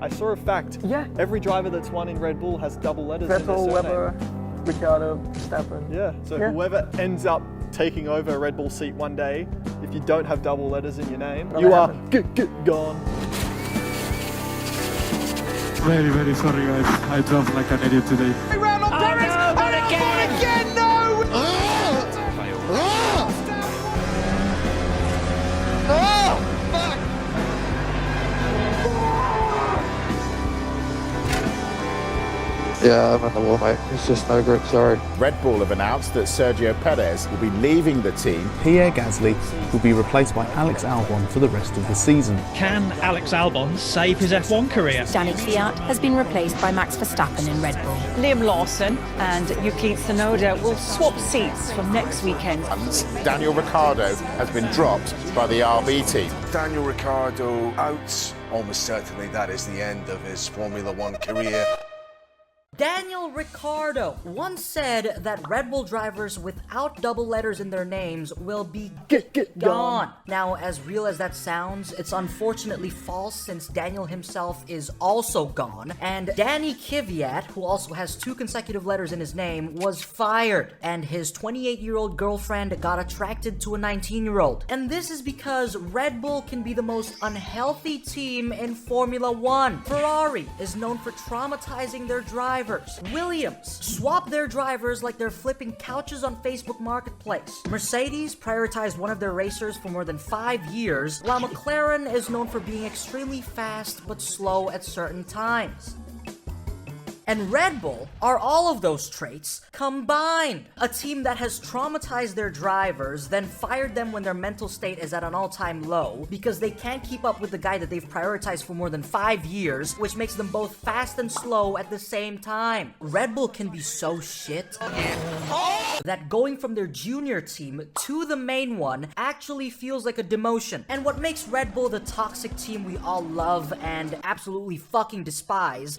I saw a fact. Yeah. Every driver that's won in Red Bull has double letters in their Vettel, surname. Weber, Ricciardo, Verstappen. Yeah, so Yeah. whoever ends up taking over a Red Bull seat one day, if you don't have double letters in your name, Not you are happen. gone. Very, very sorry guys. I drove like an idiot today. Round on Perez, no, not and again. Albon again, no! Fuck! Yeah, I'm on the wall, mate. It's just no grip, sorry. Red Bull have announced that Sergio Perez will be leaving the team. Pierre Gasly will be replaced by Alex Albon for the rest of the season. Can Alex Albon save his F1 career? Daniil Kvyat has been replaced by Max Verstappen in Red Bull. Liam Lawson and Yuki Tsunoda will swap seats from next weekend. And Daniel Ricciardo has been dropped by the RB team. Daniel Ricciardo out. Almost certainly that is the end of his Formula One career. Daniil Ricciardo once said that Red Bull drivers without double letters in their names will be gone. Now, as real as that sounds, it's unfortunately false since Daniel himself is also gone. And Daniil Kvyat, who also has 2 consecutive letters in his name, was fired. And his 28-year-old girlfriend got attracted to a 19-year-old. And this is because Red Bull can be the most unhealthy team in Formula One. Ferrari is known for traumatizing their drivers. Williams swap their drivers like they're flipping couches on Facebook Marketplace. Mercedes prioritized one of their racers for more than 5 years, while McLaren is known for being extremely fast but slow at certain times. And Red Bull are all of those traits combined. A team that has traumatized their drivers, then fired them when their mental state is at an all-time low because they can't keep up with the guy that they've prioritized for more than 5 years, which makes them both fast and slow at the same time. Red Bull can be so shit that going from their junior team to the main one actually feels like a demotion. And what makes Red Bull the toxic team we all love and absolutely fucking despise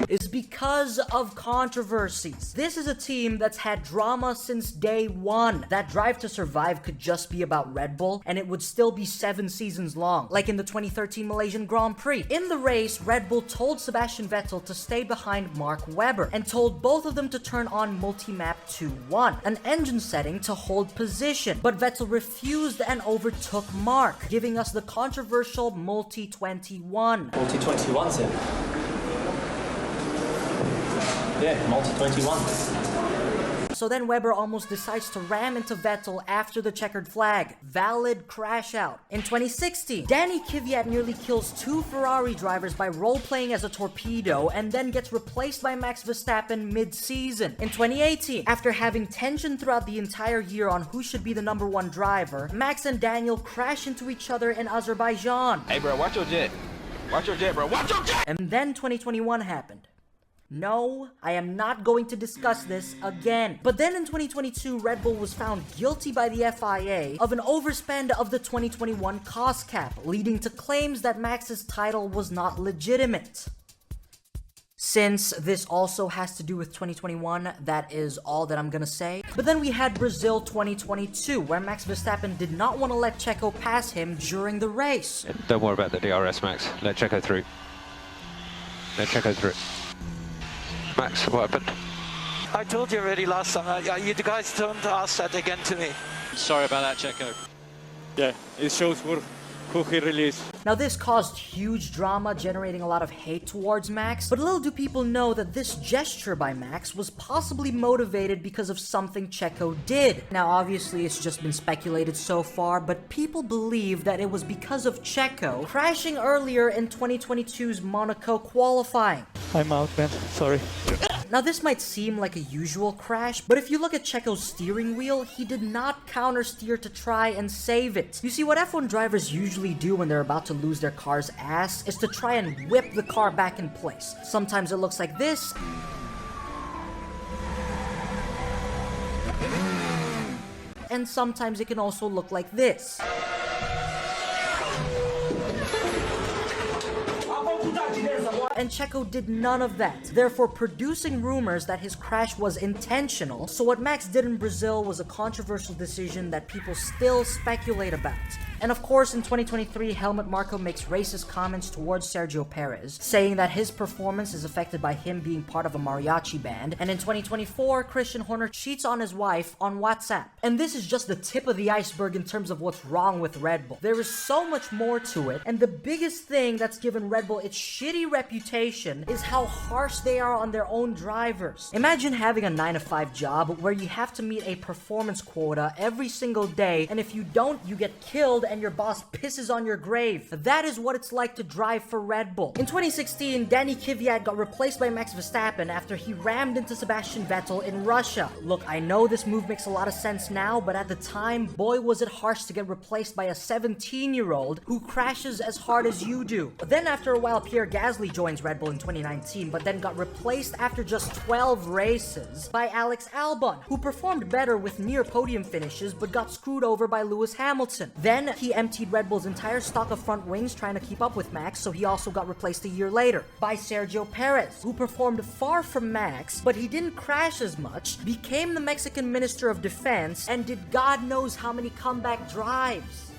is because of controversies. This is a team that's had drama since day one. That Drive to Survive could just be about Red Bull, and it would still be 7 seasons long, like in the 2013 Malaysian Grand Prix. In the race, Red Bull told Sebastian Vettel to stay behind Mark Webber, and told both of them to turn on Multimap 2-1, an engine setting to hold position. But Vettel refused and overtook Mark, giving us the controversial Multi-21. Multi-21, sir. Yeah, Multi-21. So then Webber almost decides to ram into Vettel after the checkered flag. Valid crash out. In 2016, Daniil Kvyat nearly kills 2 Ferrari drivers by role-playing as a torpedo and then gets replaced by Max Verstappen mid-season. In 2018, after having tension throughout the entire year on who should be the #1 driver, Max and Daniel crash into each other in Azerbaijan. Hey bro, watch your jet. Watch your jet, bro. Watch your jet! And then 2021 happened. No, I am not going to discuss this again. But then in 2022, Red Bull was found guilty by the FIA of an overspend of the 2021 cost cap, leading to claims that Max's title was not legitimate. Since this also has to do with 2021, that is all that I'm gonna say. But then we had Brazil 2022, where Max Verstappen did not want to let Checo pass him during the race. Don't worry about the DRS, Max. Let Checo through. Let Checo through. Max, what happened? I told you already last time. You guys don't ask that again to me. Sorry about that, Checo. Yeah, it shows who he really is. Now this caused huge drama, generating a lot of hate towards Max, but little do people know that this gesture by Max was possibly motivated because of something Checo did. Now obviously it's just been speculated so far, but people believe that it was because of Checo crashing earlier in 2022's Monaco qualifying. I'm out, man. Sorry. Now this might seem like a usual crash, but if you look at Checo's steering wheel, he did not counter-steer to try and save it. You see, what F1 drivers usually do when they're about to lose their car's ass is to try and whip the car back in place. Sometimes it looks like this, and sometimes it can also look like this. And Checo did none of that, therefore producing rumors that his crash was intentional. So what Max did in Brazil was a controversial decision that people still speculate about. And of course, in 2023, Helmut Marko makes racist comments towards Sergio Perez, saying that his performance is affected by him being part of a mariachi band. And in 2024, Christian Horner cheats on his wife on WhatsApp. And this is just the tip of the iceberg in terms of what's wrong with Red Bull. There is so much more to it, and the biggest thing that's given Red Bull its shitty reputation is how harsh they are on their own drivers. Imagine having a 9-to-5 job where you have to meet a performance quota every single day, and if you don't, you get killed and your boss pisses on your grave. That is what it's like to drive for Red Bull. In 2016, Daniil Kvyat got replaced by Max Verstappen after he rammed into Sebastian Vettel in Russia. Look, I know this move makes a lot of sense now, but at the time, boy was it harsh to get replaced by a 17-year-old who crashes as hard as you do. But then after a while, Pierre Gasly joins Red Bull in 2019, but then got replaced after just 12 races by Alex Albon, who performed better with near podium finishes but got screwed over by Lewis Hamilton. Then he emptied Red Bull's entire stock of front wings trying to keep up with Max, so he also got replaced a year later by Sergio Perez, who performed far from Max, but he didn't crash as much, became the Mexican Minister of Defense, and did God knows how many comeback drives.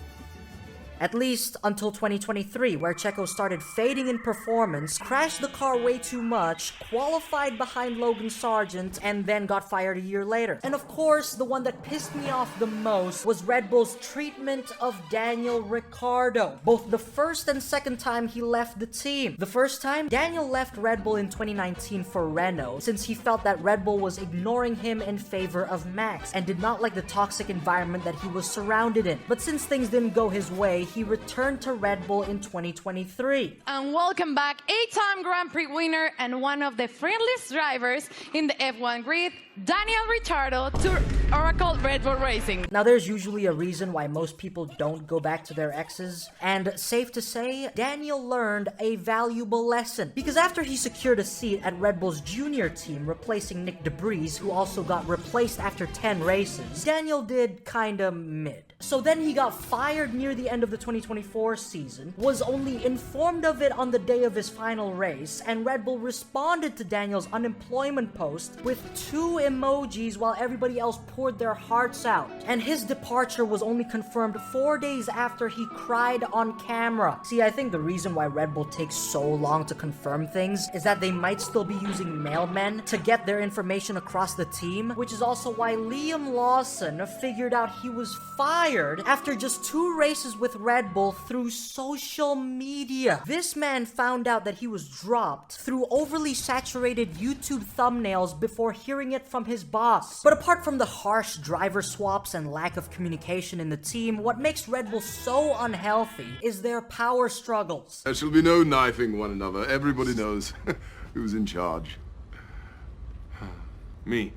At least until 2023, where Checo started fading in performance, crashed the car way too much, qualified behind Logan Sargent, and then got fired a year later. And of course, the one that pissed me off the most was Red Bull's treatment of Daniil Ricciardo, both the first and second time he left the team. The first time, Daniil left Red Bull in 2019 for Renault, since he felt that Red Bull was ignoring him in favor of Max, and did not like the toxic environment that he was surrounded in. But since things didn't go his way, he returned to Red Bull in 2023. And welcome back, 8-time Grand Prix winner and one of the friendliest drivers in the F1 grid, Daniil Ricciardo, to Oracle Red Bull Racing. Now, there's usually a reason why most people don't go back to their exes, and safe to say, Daniil learned a valuable lesson. Because after he secured a seat at Red Bull's junior team, replacing Nick DeBris, who also got replaced after 10 races, Daniil did kinda mid. So then he got fired near the end of the 2024 season, was only informed of it on the day of his final race, and Red Bull responded to Daniil's unemployment post with 2 emojis while everybody else poured their hearts out. And his departure was only confirmed 4 days after he cried on camera. See, I think the reason why Red Bull takes so long to confirm things is that they might still be using mailmen to get their information across the team, which is also why Liam Lawson figured out he was fired after just 2 races with Red Bull through social media. This man found out that he was dropped through overly saturated YouTube thumbnails before hearing it from his boss. But apart from the harsh driver swaps and lack of communication in the team, what makes Red Bull so unhealthy is their power struggles. There shall be no knifing one another. Everybody knows who's in charge. Me.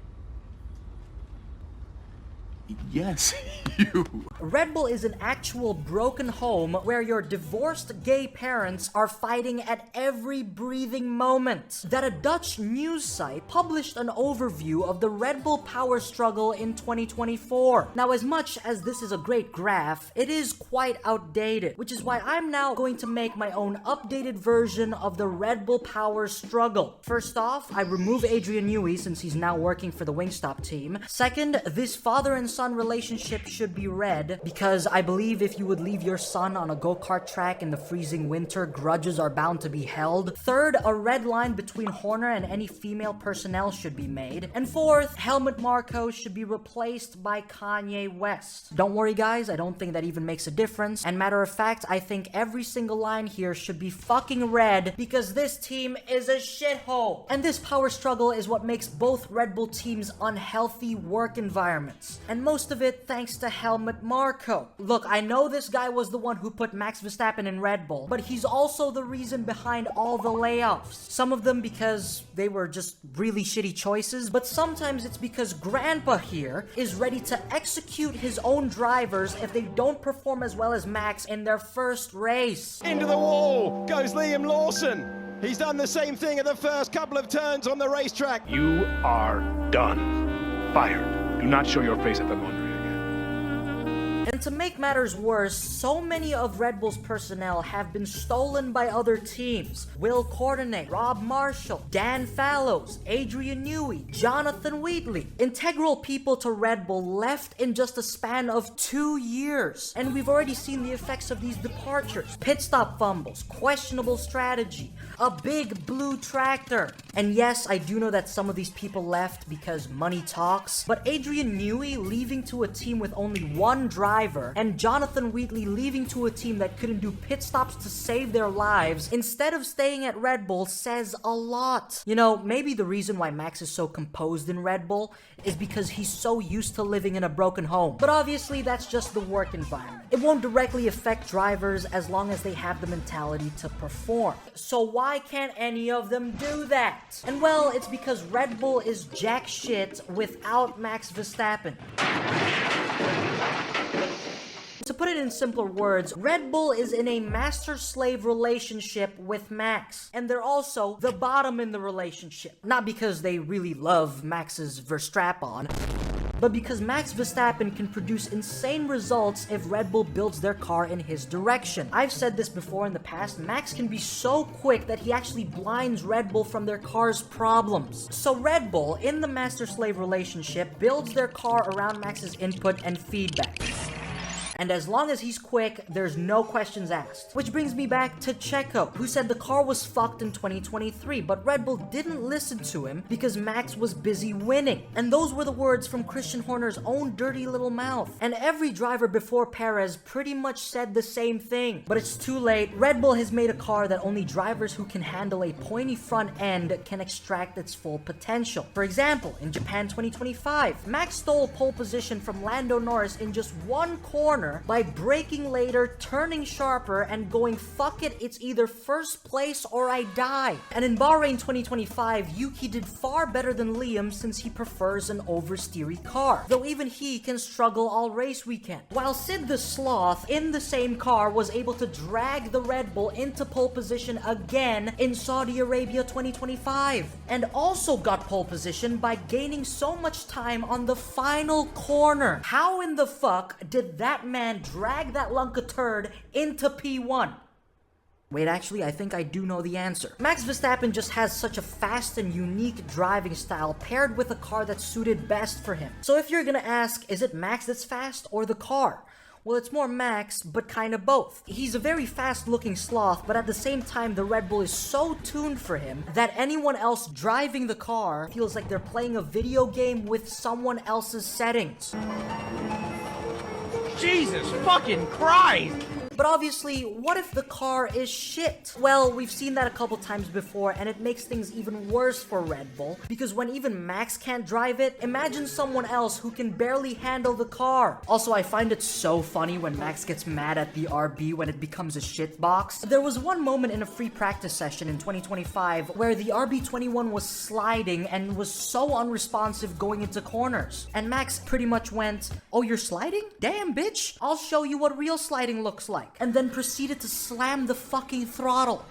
Yes, you. Red Bull is an actual broken home where your divorced gay parents are fighting at every breathing moment. That a Dutch news site published an overview of the Red Bull power struggle in 2024. Now, as much as this is a great graph, it is quite outdated, which is why I'm now going to make my own updated version of the Red Bull power struggle. First off, I remove Adrian Newey since he's now working for the Wingstop team. Second, this father and son relationship should be red, because I believe if you would leave your son on a go-kart track in the freezing winter, grudges are bound to be held. Third, a red line between Horner and any female personnel should be made. And fourth, Helmut Marko should be replaced by Kanye West. Don't worry guys, I don't think that even makes a difference, and matter of fact, I think every single line here should be fucking red, because this team is a shithole. And this power struggle is what makes both Red Bull teams unhealthy work environments. And most of it thanks to Helmut Marko. Look, I know this guy was the one who put Max Verstappen in Red Bull, but he's also the reason behind all the layoffs. Some of them because they were just really shitty choices, but sometimes it's because Grandpa here is ready to execute his own drivers if they don't perform as well as Max in their first race. Into the wall goes Liam Lawson. He's done the same thing at the first couple of turns on the racetrack. You are done. Fired. Do not show your face at the laundry again. And to make matters worse, so many of Red Bull's personnel have been stolen by other teams. Will Courtenay, Rob Marshall, Dan Fallows, Adrian Newey, Jonathan Wheatley. Integral people to Red Bull left in just a span of 2 years. And we've already seen the effects of these departures. Pit stop fumbles, questionable strategy, a big blue tractor. And yes, I do know that some of these people left because money talks, but Adrian Newey leaving to a team with only one driver, and Jonathan Wheatley leaving to a team that couldn't do pit stops to save their lives instead of staying at Red Bull says a lot. You know, maybe the reason why Max is so composed in Red Bull is because he's so used to living in a broken home. But obviously that's just the work environment. It won't directly affect drivers as long as they have the mentality to perform. So why can't any of them do that? And well, it's because Red Bull is jack shit without Max Verstappen. To put it in simpler words, Red Bull is in a master-slave relationship with Max. And they're also the bottom in the relationship. Not because they really love Max's Verstappen, but because Max Verstappen can produce insane results if Red Bull builds their car in his direction. I've said this before in the past, Max can be so quick that he actually blinds Red Bull from their car's problems. So Red Bull, in the master-slave relationship, builds their car around Max's input and feedback. And as long as he's quick, there's no questions asked. Which brings me back to Checo, who said the car was fucked in 2023, but Red Bull didn't listen to him because Max was busy winning. And those were the words from Christian Horner's own dirty little mouth. And every driver before Perez pretty much said the same thing. But it's too late. Red Bull has made a car that only drivers who can handle a pointy front end can extract its full potential. For example, in Japan 2025, Max stole pole position from Lando Norris in just one corner by braking later, turning sharper, and going fuck it, it's either first place or I die. And in Bahrain 2025, Yuki did far better than Liam since he prefers an oversteery car, though even he can struggle all race weekend. While Sid the Sloth in the same car was able to drag the Red Bull into pole position again in Saudi Arabia 2025, and also got pole position by gaining so much time on the final corner. How in the fuck did that man drag that lunk of turd into P1? Wait, actually, I think I do know the answer. Max Verstappen just has such a fast and unique driving style paired with a car that's suited best for him. So if you're gonna ask, is it Max that's fast or the car? Well, it's more Max, but kind of both. He's a very fast-looking sloth, but at the same time, the Red Bull is so tuned for him that anyone else driving the car feels like they're playing a video game with someone else's settings. Jesus fucking Christ! But obviously, what if the car is shit? Well, we've seen that a couple times before, and it makes things even worse for Red Bull, because when even Max can't drive it, imagine someone else who can barely handle the car. Also, I find it so funny when Max gets mad at the RB when it becomes a shit box. There was one moment in a free practice session in 2025 where the RB21 was sliding and was so unresponsive going into corners. And Max pretty much went, "Oh, you're sliding? Damn, bitch. I'll show you what real sliding looks like." And then proceeded to slam the fucking throttle.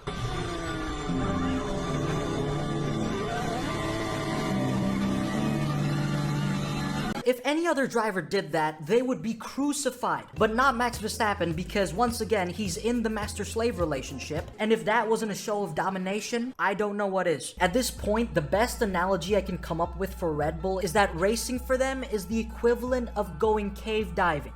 If any other driver did that, they would be crucified. But not Max Verstappen, because once again, he's in the master-slave relationship. And if that wasn't a show of domination, I don't know what is. At this point, the best analogy I can come up with for Red Bull is that racing for them is the equivalent of going cave diving.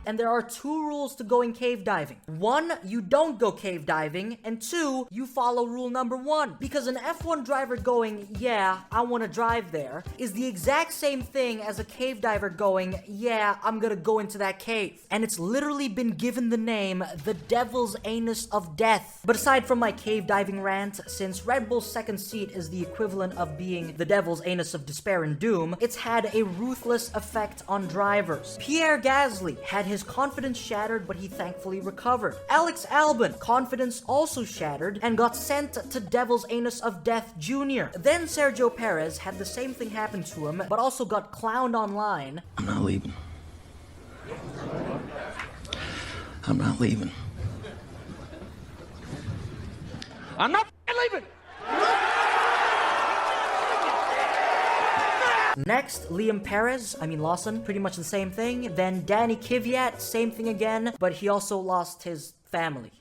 And there are 2 rules to going cave diving. 1, you don't go cave diving, and 2, you follow rule number 1. Because an F1 driver going, "Yeah, I want to drive there," is the exact same thing as a cave diver going, "Yeah, I'm gonna go into that cave." And it's literally been given the name the Devil's Anus of Death. But aside from my cave diving rant, since Red Bull's second seat is the equivalent of being the Devil's Anus of Despair and Doom, it's had a ruthless effect on drivers. Pierre Gasly had his confidence shattered, but he thankfully recovered. Alex Albon, confidence also shattered and got sent to Devil's Anus of Death Jr. Then Sergio Perez had the same thing happen to him, but also got clowned online. I'm not leaving. I'm not leaving. I'm not leaving! Next, Lawson, pretty much the same thing. Then Daniil Kvyat, same thing again, but he also lost his family.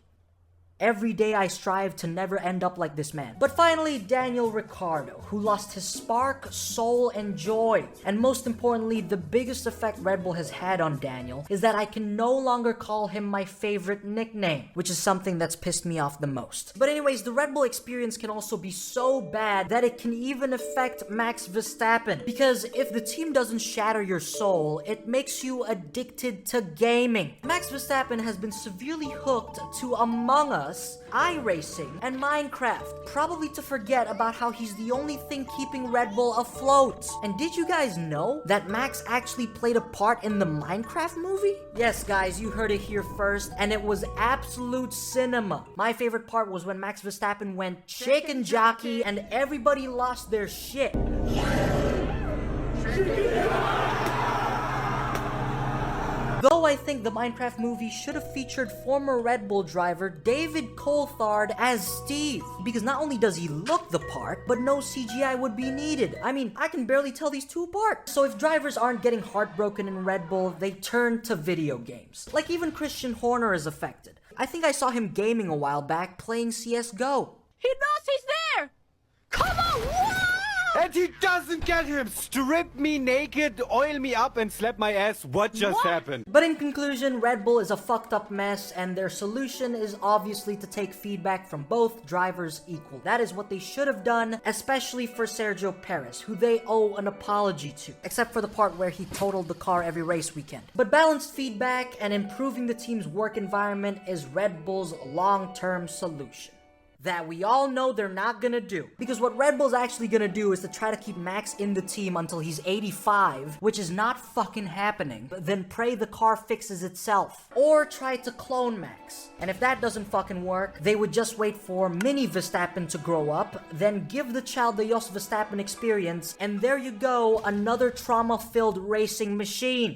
Every day I strive to never end up like this man. But finally, Daniil Ricciardo, who lost his spark, soul, and joy. And most importantly, the biggest effect Red Bull has had on Daniil is that I can no longer call him my favorite nickname, which is something that's pissed me off the most. But anyways, the Red Bull experience can also be so bad that it can even affect Max Verstappen. Because if the team doesn't shatter your soul, it makes you addicted to gaming. Max Verstappen has been severely hooked to Among Us, iRacing, and Minecraft, probably to forget about how he's the only thing keeping Red Bull afloat. And did you guys know that Max actually played a part in the Minecraft movie? Yes, guys, you heard it here first, and it was absolute cinema. My favorite part was when Max Verstappen went chicken jockey and everybody lost their shit. Though I think the Minecraft movie should have featured former Red Bull driver David Coulthard as Steve, because not only does he look the part, but no CGI would be needed. I mean, I can barely tell these two apart. So if drivers aren't getting heartbroken in Red Bull, they turn to video games. Like even Christian Horner is affected. I think I saw him gaming a while back playing CSGO. He knows he's there! Come on, whoa! And he doesn't get him! Strip me naked, oil me up, and slap my ass. What just happened? But in conclusion, Red Bull is a fucked up mess, and their solution is obviously to take feedback from both drivers equal. That is what they should have done, especially for Sergio Perez, who they owe an apology to, except for the part where he totaled the car every race weekend. But balanced feedback and improving the team's work environment is Red Bull's long-term solution. That we all know they're not gonna do. Because what Red Bull's actually gonna do is to try to keep Max in the team until he's 85, which is not fucking happening, but then pray the car fixes itself. Or try to clone Max. And if that doesn't fucking work, they would just wait for mini Verstappen to grow up, then give the child the Jos Verstappen experience, and there you go, another trauma-filled racing machine.